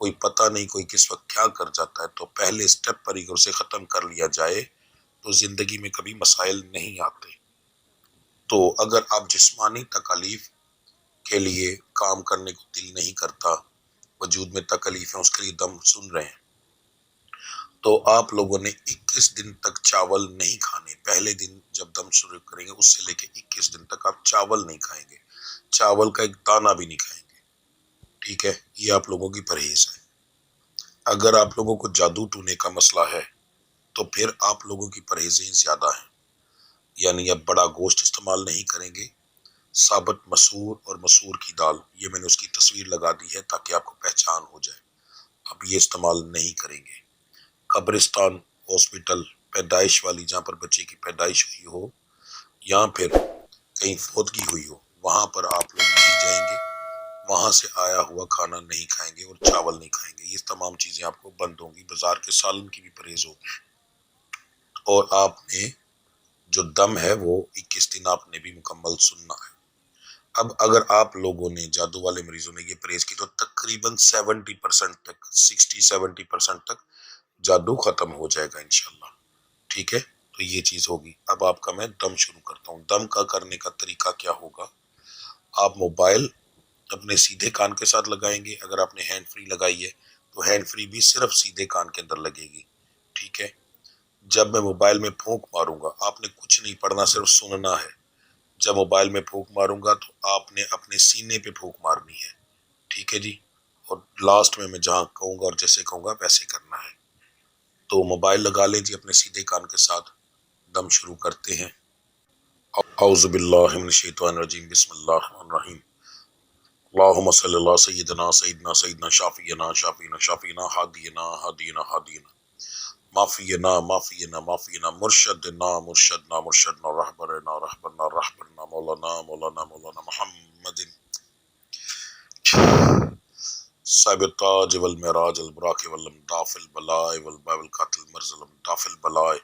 کوئی پتہ نہیں کوئی کس وقت کیا کر جاتا ہے، تو پہلے سٹیپ پر ہی اسے ختم کر لیا جائے تو زندگی میں کبھی مسائل نہیں آتے۔ تو اگر آپ جسمانی تکالیف کے لیے کام کرنے کو دل نہیں کرتا، وجود میں تکلیف ہے، اس کے لیے دم سن رہے ہیں، تو آپ لوگوں نے 21 دن تک چاول نہیں کھانے۔ پہلے دن جب دم شروع کریں گے اس سے لے کے 21 دن تک آپ چاول نہیں کھائیں گے، چاول کا ایک دانہ بھی نہیں کھائیں گے، ٹھیک ہے؟ یہ آپ لوگوں کی پرہیز ہے۔ اگر آپ لوگوں کو جادو ٹونے کا مسئلہ ہے تو پھر آپ لوگوں کی پرہیزیں زیادہ ہیں، یعنی اب بڑا گوشت استعمال نہیں کریں گے، ثابت مسور اور مسور کی دال، یہ میں نے اس کی تصویر لگا دی ہے تاکہ آپ کو پہچان ہو جائے، اب یہ استعمال نہیں کریں گے۔ قبرستان، ہاسپٹل، پیدائش والی جہاں پر بچے کی پیدائش ہوئی ہو یا پھر کہیں فوتگی ہوئی ہو، وہاں پر آپ لوگ نہیں جائیں گے، وہاں سے آیا ہوا کھانا نہیں کھائیں گے اور چاول نہیں کھائیں گے، یہ تمام چیزیں آپ کو بند ہوں گی، بازار کے سالن کی بھی پرہیز ہوگی، اور آپ نے جو دم ہے وہ 21 دن آپ نے بھی مکمل سننا ہے۔ اب اگر آپ لوگوں نے، جادو والے مریضوں نے یہ پرہیز کی تو تقریباً 70% تک، 60-70% تک جادو ختم ہو جائے گا انشاءاللہ، ٹھیک ہے؟ تو یہ چیز ہوگی۔ اب آپ کا میں دم شروع کرتا ہوں۔ دم کا کرنے کا طریقہ کیا ہوگا؟ آپ موبائل اپنے سیدھے کان کے ساتھ لگائیں گے، اگر آپ نے ہینڈ فری لگائی ہے تو ہینڈ فری بھی صرف سیدھے کان کے اندر لگے گی، ٹھیک ہے؟ جب میں موبائل میں پھونک ماروں گا، آپ نے کچھ نہیں پڑھنا، صرف سننا ہے۔ جب موبائل میں پھونک ماروں گا تو آپ نے اپنے سینے پہ پھونک مارنی ہے، ٹھیک ہے جی؟ اور لاسٹ میں جہاں کہوں گا اور جیسے کہوں گا ویسے کرنا ہے۔ تو موبائل لگا لیں جی اپنے سیدھے کان کے ساتھ، دم شروع کرتے ہیں۔ اعوذ باللہ من الشیطان الرجیم، بسم اللہ الرحمن الرحیم۔ اللہم صلی اللہ سیدنا سیدنا سیدنا شافینا شافینا شافینا ہادینا ہادینا ہادینا معافینا معافینا معافینا مرشدنا مرشدنا مرشدنا رہبرنا رہبرنا رہبرنا مولانا مولانا مولانا محمد صاحب التاج والمعراج البراق والامداف البلاء والباء والقاتل المرز والامداف البلاء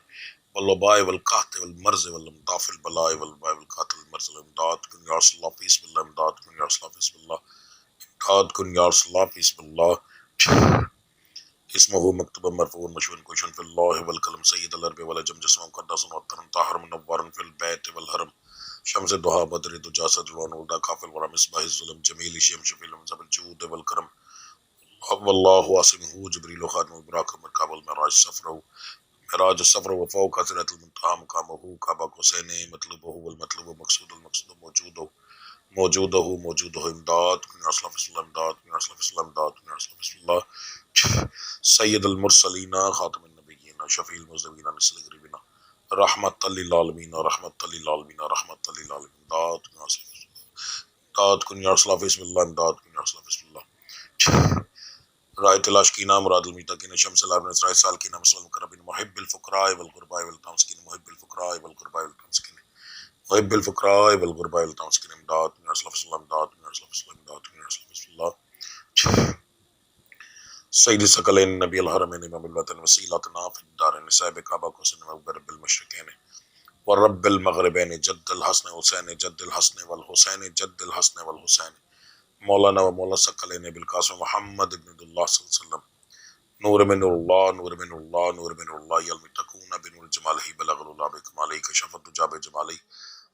والوباء والقحط والمرز والامداف البلاء والباء والقاتل المرز والامداد کن یا رسول اللہ بسم اللہ، امداد کن یا رسول اللہ بسم اللہ، امداد کن یا رسول اللہ بسم اللہ۔ اسمه مکتوب مرفوع مشہور کوشن فی اللہ والکلم سید العرب والعجم جسم مقدس وطن طاہر منور فی البیت والحرم شمس دہا بدر دجا صدر ونودا کافل ورا مصباح الظلم جمیل شیم شفیل منزب الجود والکرم واللہ واسمہ جبریل خاتم براک مرکاب المعراج سفرہ معراج السفر وفوق حضرت المنتہى مقامہ کعبہ حسین مطلوبہ والمطلوب مقصود المقصود موجودہ امداد کن یا رسول اللہ بسم اللہ، امداد کن یا رسول اللہ بسم اللہ، امداد کن یا رسول اللہ بسم اللہ۔ سید المرسلین خاتم النبیین شفیع المذنبین مثل غریبنا رحمت للعالمین رحمت للعالمین رحمت للعالمین، امداد کن یا رسول اللہ، امداد کن یا رسول اللہ بسم اللہ، امداد کن یا رسول اللہ بسم اللہ۔ رائے تلاش کی نام مراد المتقین شمس العالمین اسرائیل سال کی نام صلی اللہ علیہ وسلم محب الفقراء والغرباء والمساکین محب الفقراء والغرباء والمساکین محب الفقراء والغرباء والمساکین، امداد کن یا رسول اللہ بسم اللہ، امداد کن یا رسول اللہ بسم اللہ، امداد کن یا رسول اللہ بسم اللہ۔ سید ثقلین نبی الحرمین امام الوطن وسیلتنا فی الدارین صاحب کعبہ کو سن رب المشرقین ورب المغربین جد الحسن حسین جد الحسن والحسین جد الحسن والحسین مولانا و مولا ثقلین بالقاسم محمد ابن اللہ صلی اللہ علیہ وسلم نور من اللہ نور من اللہ نور من اللہ یلم تکون بنور جمالہ بلغ اللہ بکمالہ کشفت دجا بجمالہ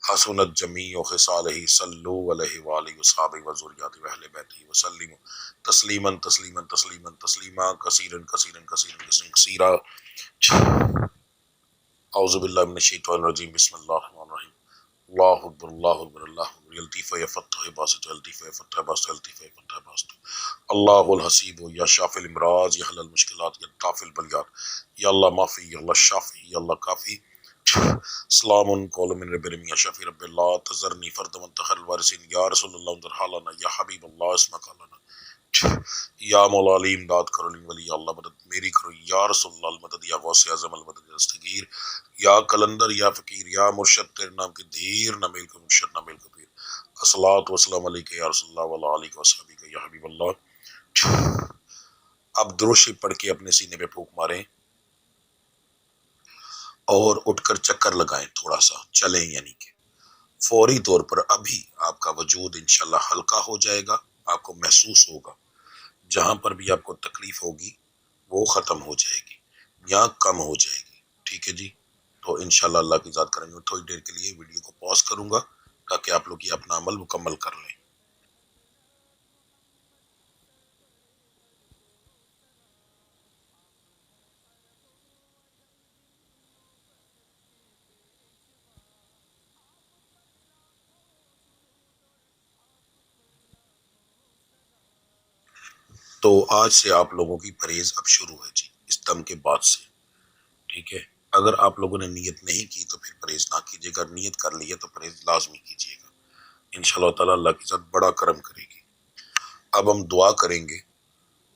حسنت جمیع خصالہ صلو علیہ وآلہ وصحابہ وذریاتہ واہل بیتہ وسلم تسلیما تسلیما تسلیما تسلیما کثیرا کثیرا کثیرا کثیرا۔ اعوذ باللہ من الشیطان الرجیم، بسم اللہ الرحمن الرحیم۔ اللہ اکبر اللہ اکبر اللہ اکبر، یلطیف یفتح باسط یلطیف یفتح باسط یلطیف یفتح باسط، اللہ الحسیب یا شافی الامراض یا حل المشکلات یا دافع البلیات، یا اللہ معافی یا اللہ شافی یا اللہ کافی۔ سلام قول من رب العالمین یا شفیع رب اللہ تذرنی فرد منتخر الوارثین یا رسول اللہ انظر حالنا یا حبیب اللہ اسمک لنا، یا مولا علی امداد کرو علی ولی یا اللہ مدد میری کرو یا رسول اللہ المدد یا غوث اعظم المدد یا دستگیر یا کلندر یا فقیر یا مرشد تیرے نام کے دھیر نہ میل کو مرشد نہ میل کو پیر، الصلاۃ والسلام علیک یا رسول اللہ وعلی آلہ وصحبہ یا حبیب اللہ۔ اب درود پڑھ کے اپنے سینے پہ پھونک ماریں اور اٹھ کر چکر لگائیں، تھوڑا سا چلیں، یعنی کہ فوری طور پر ابھی آپ کا وجود انشاءاللہ ہلکا ہو جائے گا، آپ کو محسوس ہوگا جہاں پر بھی آپ کو تکلیف ہوگی وہ ختم ہو جائے گی یا کم ہو جائے گی، ٹھیک ہے جی۔ تو انشاءاللہ اللہ کی ذات کریں گے، تھوڑی دیر کے لیے ویڈیو کو پاز کروں گا تاکہ آپ لوگ یہ اپنا عمل مکمل کر لیں۔ تو آج سے آپ لوگوں کی پرہیز اب شروع ہے جی، اس دم کے بعد سے، ٹھیک ہے۔ اگر آپ لوگوں نے نیت نہیں کی تو پھر پرہیز نہ کیجیے، اگر نیت کر لی ہے تو پرہیز لازمی کیجیے گا، انشاءاللہ تعالیٰ اللہ کی ذات بڑا کرم کرے گی۔ اب ہم دعا کریں گے،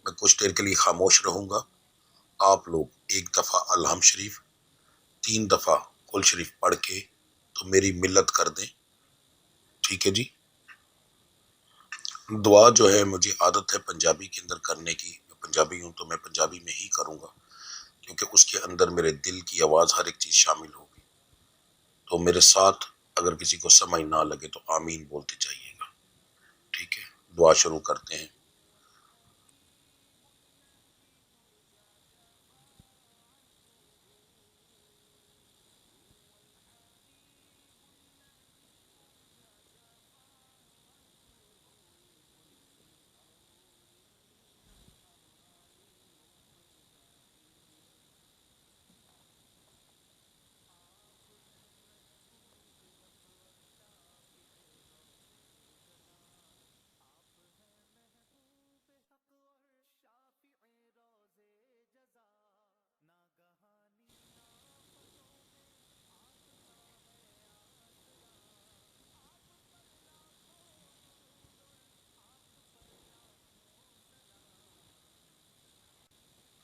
میں کچھ دیر کے لیے خاموش رہوں گا، آپ لوگ ایک دفعہ الحمد شریف 3 دفعہ قل شریف پڑھ کے تو میری ملت کر دیں، ٹھیک ہے جی۔ دعا جو ہے مجھے عادت ہے پنجابی کے اندر کرنے کی، میں پنجابی ہوں تو میں پنجابی میں ہی کروں گا، کیونکہ اس کے اندر میرے دل کی آواز ہر ایک چیز شامل ہوگی۔ تو میرے ساتھ اگر کسی کو سمجھ نہ لگے تو آمین بولتے جائیے گا، ٹھیک ہے۔ دعا شروع کرتے ہیں۔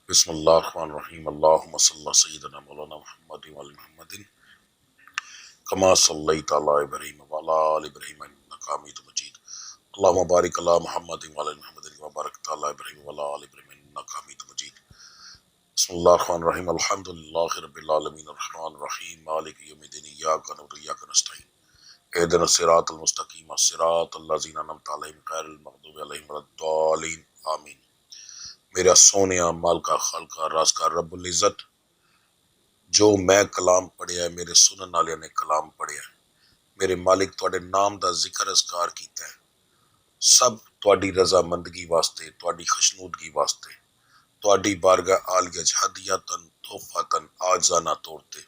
بسم اللہ الرحمن الرحیم، اللہم صلی اللہ سیدنا مولانا محمد وعلی محمد کما صلیت علی ابراہیم وعلی آل ابراہیم انک حمید مجید، اللہم بارک علی محمد وعلی محمد کما بارکت علی ابراہیم وعلی آل ابراہیم انک حمید مجید۔ بسم اللہ الرحمن الرحیم، الحمدللہ رب العالمین، الرحمن الرحیم، مالک یوم الدین، ایاک نعبد و ایاک نستعین، اہدنا الصراط المستقیم، صراط الذین انعمت علیہم غیر المغضوب علیہم ولا الضالین، آمین۔ میرا سونیا مال کا خالقہ راز کا رب العزت، جو میں کلام پڑھیا ہے، میرے سنن والے نے کلام پڑھیا ہے، میرے مالک تواڈے نام دا ذکر اذکار کیتا ہے، سب تواڈی رضا مندگی واسطے، تواڈی خشنودگی واسطے، تواڈی بارگاہ عالیہ ہدیتاً تحفتاً عاجزانہ طور تے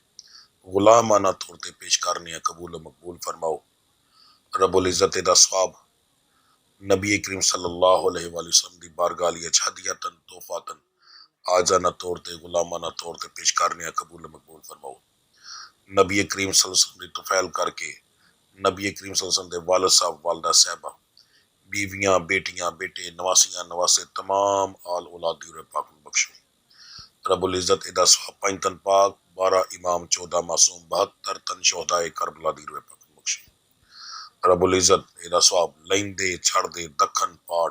غلامانہ طور تے پیش کرنے قبول و مقبول فرماؤ۔ رب العزت دا ثواب نبی کریم صلی اللہ علیہ وآلہ وسلم دی بارگاہ عالیہ ہدیتاً تحفتاً عاجزانہ طور تے غلامانہ طور تے پیش کرنے قبول و مقبول فرماؤ۔ نبی کریم صلی اللہ علیہ وسلم دی طفیل کر کے نبی کریم صلی اللہ علیہ وسلم دے والد صاحب والدہ صاحبہ بیویاں بیٹیاں بیٹے نواسیاں نواسے تمام آل اولاد دی روح پاک میں بخشو۔ رب العزت ادا ثواب 5 تن پاک 12 امام 14 معصوم 72 تن شہدائے کربلا دی روح پاک میں بخشو۔ رب العزت ادا ثواب لیندے چھڑ دے دکھن پاڑ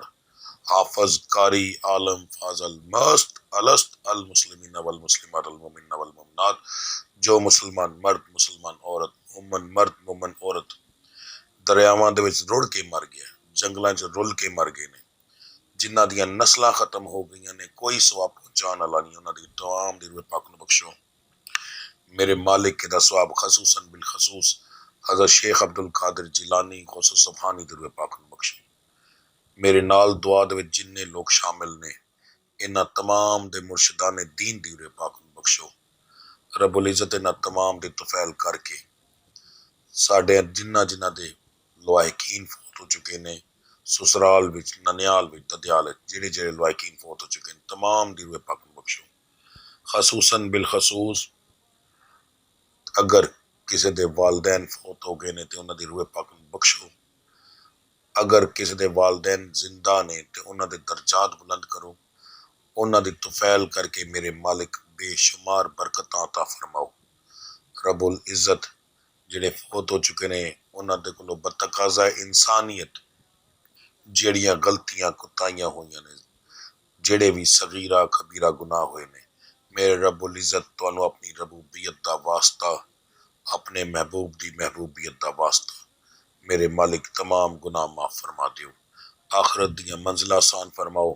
حافظ قاری عالم فاضل مست الست المسلمین والمسلمات المومنین والمومنات، جو مسلمان مرد مسلمان عورت مومن مرد مومن عورت دریاواں دے وچ رڑ کے مر گیا، جنگلاں چ رل کے مر گئے نے، جنہاں دیاں نسلاں ختم ہو گئیاں نے، کوئی ثواب پہنچان والا نہیں، انہاں دی تمام دی روح پاک نو بخشو۔ میرے مالک کے دا ثواب خصوصاً بالخصوص حضرت شیخ عبد القادر جیلانی غوث سبحانی دی روح پاک نو بخشو۔ میرے نال دعا دے وچ جننے لوگ شامل نے، انہاں تمام دے مرشدان دین دی روح پاک نو بخشو۔ رب العزت انہاں تمام دے طفیل کر کے ساڈے جنہ دے لواحقین فوت ہو چکے نے، سسرال وچ ننیال وچ ددیال وچ جڑے لواحقین فوت ہو چکے ہیں، تمام دی روح پاک نو بخشو۔ خصوصاً بالخصوص اگر کسی دے والدین فوت ہو گئے نے تے انہاں دی روح پاک نو بخشو، اگر کسی دے والدین زندہ نے تے انہاں دے درجات بلند کرو، انہاں دی طفیل کر کے میرے مالک بے شمار برکتاں عطا فرماؤ۔ رب العزت جڑے فوت ہو چکے نے انہاں دے کولوں بتقاضا انسانیت جیڑیاں غلطیاں کوتاہیاں ہوئیاں نے، جڑے بھی صغیرہ کبیرہ گناہ ہوئے نے، میرے رب العزت تانوں اپنی ربوبیت دا واسطہ، اپنے محبوب دی محبوبیت دا واسطہ میرے مالک تمام گناہ معاف فرما دیو، آخرت دیاں منزلہ آسان فرماؤ،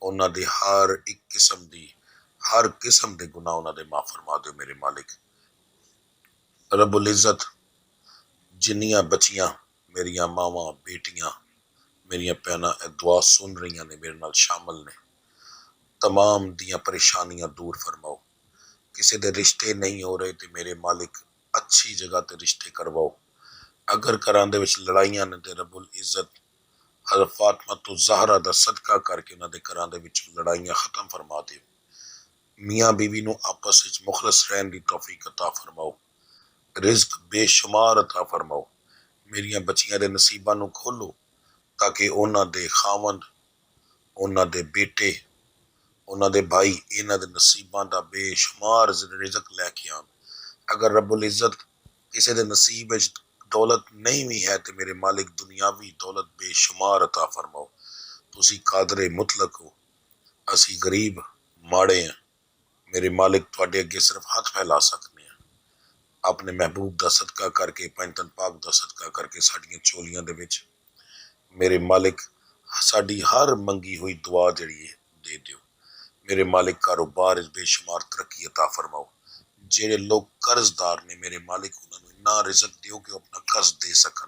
ਉਹਨਾਂ ਦੀ ਹਰ ਇੱਕ ਕਿਸਮ ਦੇ ਗੁਨਾਹ ਉਹਨਾਂ ਦੇ ਮਾਫ ਫਰਮਾ ਦਿਓ ਮੇਰੇ ਮਾਲਿਕ। ਰੱਬੁਲ ਇੱਜ਼ਤ ਜਿੰਨੀਆਂ ਬੱਚੀਆਂ ਮੇਰੀਆਂ ਮਾਵਾਂ ਬੇਟੀਆਂ ਮੇਰੀਆਂ ਭੈਣਾਂ ਇਹ ਦੁਆ ਸੁਣ ਰਹੀਆਂ ਨੇ ਮੇਰੇ ਨਾਲ ਸ਼ਾਮਲ ਨੇ, ਤਮਾਮ ਦੀਆਂ ਪਰੇਸ਼ਾਨੀਆਂ ਦੂਰ ਫਰਮਾਓ। ਕਿਸੇ ਦੇ ਰਿਸ਼ਤੇ ਨਹੀਂ ਹੋ ਰਹੇ ਤੇ ਮੇਰੇ ਮਾਲਿਕ ਅੱਛੀ ਜਗ੍ਹਾ ਤੇ ਰਿਸ਼ਤੇ ਕਰਵਾਓ। ਅਗਰ ਘਰਾਂ ਦੇ ਵਿੱਚ ਲੜਾਈਆਂ ਨੇ ਤੇ ਰੱਬੁਲ ਇੱਜ਼ਤ ਹਜ਼ਰਤ ਫਾਤਮਾ ਤੋਂ ਜ਼ਹਰਾ ਦਾ ਸਦਕਾ ਕਰਕੇ ਉਹਨਾਂ ਦੇ ਘਰਾਂ ਦੇ ਵਿੱਚ ਲੜਾਈਆਂ ਖਤਮ ਫਰਮਾ ਦਿਓ। ਮੀਆਂ ਬੀਵੀ ਨੂੰ ਆਪਸ ਵਿੱਚ ਮੁਖਲਸ ਰਹਿਣ ਦੀ ਤੌਫੀਕ عطا ਫਰਮਾਓ। ਰਿਜ਼ਕ ਬੇਸ਼ੁਮਾਰ عطا ਫਰਮਾਓ। ਮੇਰੀਆਂ ਬੱਚੀਆਂ ਦੇ ਨਸੀਬਾਂ ਨੂੰ ਖੋਲੋ ਤਾਕਿ ਉਹਨਾਂ ਦੇ ਖਾਵੰਦ, ਉਹਨਾਂ ਦੇ ਬੇਟੇ, ਉਹਨਾਂ ਦੇ ਭਾਈ ਇਹਨਾਂ ਦੇ ਨਸੀਬਾਂ ਦਾ ਬੇਸ਼ੁਮਾਰ ਰਿਜ਼ਕ ਲੈ ਕੇ ਆਉਣ। ਅਗਰ ਰੱਬੁਲ ਇੱਜ਼ਤ ਕਿਸੇ ਦੇ ਨਸੀਬ ਵਿੱਚ ਦੌਲਤ ਨਹੀਂ ਵੀ ਹੈ ਤੇ ਮੇਰੇ ਮਾਲਿਕ ਦੁਨਿਆਵੀ ਦੌਲਤ ਬੇਸ਼ੁਮਾਰ عطا ਫਰਮਾਓ। ਤੁਸੀਂ ਕਾਦਰ ਮੁਤਲਕ ਹੋ, ਅਸੀਂ ਗਰੀਬ ਮਾੜੇ ਹਾਂ ਮੇਰੇ ਮਾਲਿਕ, ਤੁਹਾਡੇ ਅੱਗੇ ਸਿਰਫ ਹੱਥ ਫੈਲਾ ਸਕਦੇ ਹਾਂ। ਆਪਣੇ ਮਹਿਬੂਬ ਦਾ ਸਦਕਾ ਕਰਕੇ, ਪੰਜਤਨ ਪਾਕ ਦਾ ਸਦਕਾ ਕਰਕੇ ਸਾਡੀਆਂ ਝੋਲੀਆਂ ਦੇ ਵਿੱਚ ਮੇਰੇ ਮਾਲਿਕ ਸਾਡੀ ਹਰ ਮੰਗੀ ਹੋਈ ਦੁਆ ਜਿਹੜੀ ਹੈ ਦੇ ਦਿਓ। ਮੇਰੇ ਮਾਲਿਕ ਕਾਰੋਬਾਰ ਵਿੱਚ ਬੇਸ਼ੁਮਾਰ ਤਰੱਕੀ عطا ਫਰਮਾਓ। ਜਿਹੜੇ ਲੋਕ ਕਰਜ਼ਦਾਰ ਨੇ ਮੇਰੇ ਮਾਲਿਕ ਉਹਨਾਂ ਨੂੰ ਇੰਨਾ ਰਿਜ਼ਕ ਦਿਓ ਕਿ ਉਹ ਆਪਣਾ ਕਰਜ਼ ਦੇ ਸਕਣ।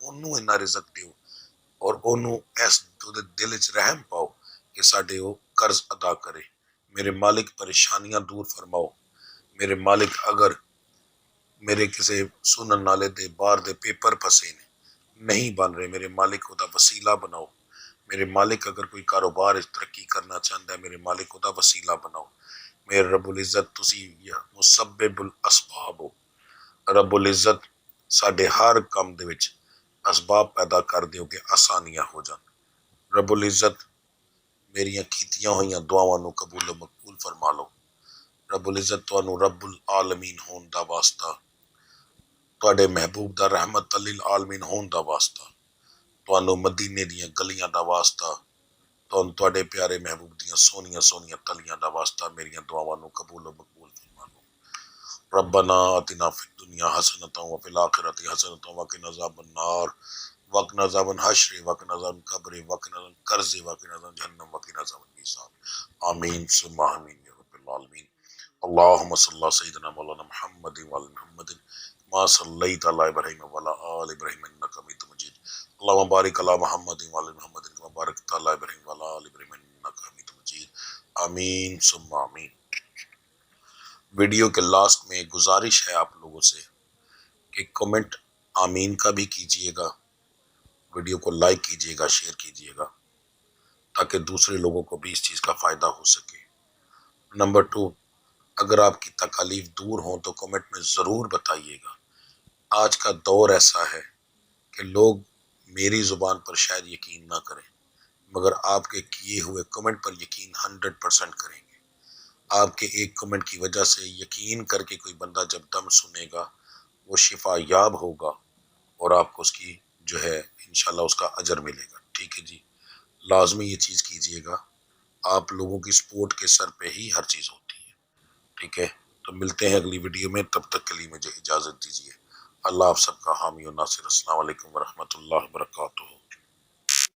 ਉਹਨੂੰ ਇੰਨਾ ਰਿਜ਼ਕ ਦਿਓ ਔਰ ਉਹਨੂੰ ਇਸ ਉਹਦੇ ਦਿਲ ਵਿੱਚ ਰਹਿਮ ਪਾਓ ਕਿ ਸਾਡੇ ਉਹ ਕਰਜ਼ ਅਦਾ ਕਰੇ। ਮੇਰੇ ਮਾਲਿਕ ਪਰੇਸ਼ਾਨੀਆਂ ਦੂਰ ਫਰਮਾਓ। ਮੇਰੇ ਮਾਲਿਕ ਅਗਰ ਮੇਰੇ ਕਿਸੇ ਸੁਣਨ ਨਾਲੇ ਦੇ ਬਾਹਰ ਦੇ ਪੇਪਰ ਫਸੇ ਨੇ ਨਹੀਂ ਬਣ ਰਹੇ, ਮੇਰੇ ਮਾਲਿਕ ਉਹਦਾ ਵਸੀਲਾ ਬਣਾਓ। ਮੇਰੇ ਮਾਲਿਕ ਅਗਰ ਕੋਈ ਕਾਰੋਬਾਰ ਵਿੱਚ ਤਰੱਕੀ ਕਰਨਾ ਚਾਹੁੰਦਾ ਹੈ ਮੇਰੇ ਮਾਲਿਕ ਉਹਦਾ ਵਸੀਲਾ ਬਣਾਓ। ਮੇਰੇ ਰੱਬੁਲ ਇੱਜ਼ਤ ਤੁਸੀਂ ਮੁਸੱਬਿਬੁਲ ਅਸਬਾਬ ਹੋ। ਰੱਬੁਲ ਇੱਜ਼ਤ ਸਾਡੇ ਹਰ ਕੰਮ ਦੇ ਵਿੱਚ ਅਸਬਾਬ ਪੈਦਾ ਕਰ ਦਿਓ ਕਿ ਆਸਾਨੀਆਂ ਹੋ ਜਾਣ। ਰੱਬੁਲ ਇੱਜ਼ਤ ਮੇਰੀਆਂ ਕੀਤੀਆਂ ਹੋਈਆਂ ਦੁਆਵਾਂ ਨੂੰ ਕਬੂਲ ਮਕਬੂਲ ਫਰਮਾ ਲਓ। ਰੱਬੁਲ ਇੱਜ਼ਤ ਤੁਹਾਨੂੰ ਰੱਬੁਲ ਆਲਮੀਨ ਹੋਣ ਦਾ ਵਾਸਤਾ, ਤੁਹਾਡੇ ਮਹਿਬੂਬ ਦਾ ਰਹਿਮਤ ਲਿਲ ਆਲਮੀਨ ਹੋਣ ਦਾ ਵਾਸਤਾ, ਤੁਹਾਨੂੰ ਮਦੀਨੇ ਦੀਆਂ ਗਲੀਆਂ ਦਾ ਵਾਸਤਾ, ਤੁਹਾਨੂੰ ਤੁਹਾਡੇ ਪਿਆਰੇ ਮਹਿਬੂਬ ਦੀਆਂ ਸੋਹਣੀਆਂ ਸੋਹਣੀਆਂ ਤਲੀਆਂ ਦਾ ਵਾਸਤਾ ਮੇਰੀਆਂ ਦੁਆਵਾਂ ਨੂੰ ਕਬੂਲ ਮਕਬੂਲ ਫਰਮਾ ਲਓ। ربنا آتنا فی الدنیا حسنۃ وفی الآخرۃ حسنۃ وقنا عذاب النار وقنا عذاب الحشر وقنا عذاب القبر وقنا عذاب القرض وقنا عذاب جہنم وقنا عذاب المیزان آمین ثم آمین یا رب العالمین۔ اللهم صل على سيدنا مولانا محمد وعلى محمد ما صليت على ابراهيم وعلى آل ابراهيم انك حميد مجيد اللهم بارك على محمد وعلى محمد كما باركت على ابراهيم وعلى آل ابراهيم انك حميد مجيد آمین ثم آمین۔ ویڈیو کے لاسٹ میں ایک گزارش ہے آپ لوگوں سے کہ کمنٹ آمین کا بھی کیجئے گا، ویڈیو کو لائک کیجئے گا، شیئر کیجئے گا تاکہ دوسرے لوگوں کو بھی اس چیز کا فائدہ ہو سکے۔ نمبر 2، اگر آپ کی تکالیف دور ہوں تو کمنٹ میں ضرور بتائیے گا۔ آج کا دور ایسا ہے کہ لوگ میری زبان پر شاید یقین نہ کریں مگر آپ کے کیے ہوئے کمنٹ پر یقین 100% کریں گے۔ آپ کے ایک کمنٹ کی وجہ سے یقین کر کے کوئی بندہ جب دم سنے گا وہ شفا یاب ہوگا اور آپ کو اس کی جو ہے انشاءاللہ اس کا اجر ملے گا۔ ٹھیک ہے جی، لازمی یہ چیز کیجئے گا۔ آپ لوگوں کی سپورٹ کے سر پہ ہی ہر چیز ہوتی ہے۔ ٹھیک ہے، تو ملتے ہیں اگلی ویڈیو میں، تب تک کے لیے مجھے اجازت دیجیے۔ اللہ آپ سب کا حامی و ناصر۔ السلام علیکم ورحمۃ اللہ وبرکاتہ۔